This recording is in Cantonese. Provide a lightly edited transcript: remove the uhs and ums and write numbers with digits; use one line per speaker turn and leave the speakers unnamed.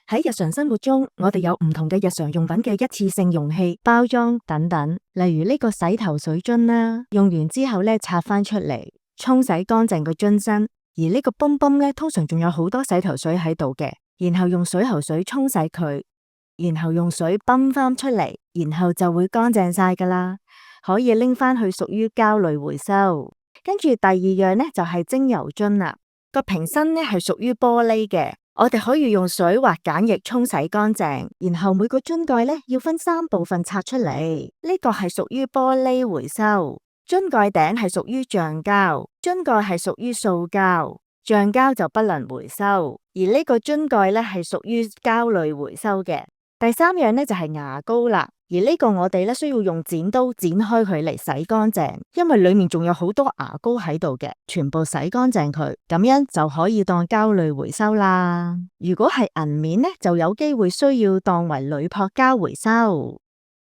喺日常生活中，我哋有唔同嘅日常用品嘅一次性容器、包裝等等，例如呢個洗頭水樽啦，用完之後咧拆翻出嚟，沖洗乾淨個樽身。而呢個泵泵咧，通常仲有好多洗頭水喺度嘅，然後用水喉水沖洗佢，然後用水泵翻出嚟，然後就會乾淨晒噶啦，可以拎翻去屬於膠類回收。跟住第二樣咧就係精油樽啦，個瓶身咧係屬於玻璃嘅。我哋可以用水或鹼液沖洗乾淨，然後每個樽蓋咧要分3部分拆出嚟。呢個係屬於玻璃回收。樽蓋頂係屬於橡膠，樽蓋係屬於塑膠，橡膠就不能回收。而呢個樽蓋咧係屬於膠類回收嘅。第3樣咧就係牙膏啦，而呢個我哋咧需要用剪刀剪開佢嚟洗乾淨，因為裏面仲有好多牙膏喺度嘅，全部洗乾淨佢，咁樣就可以當膠類回收啦。如果係銀面咧，就有機會需要當為鋁箔膠回收。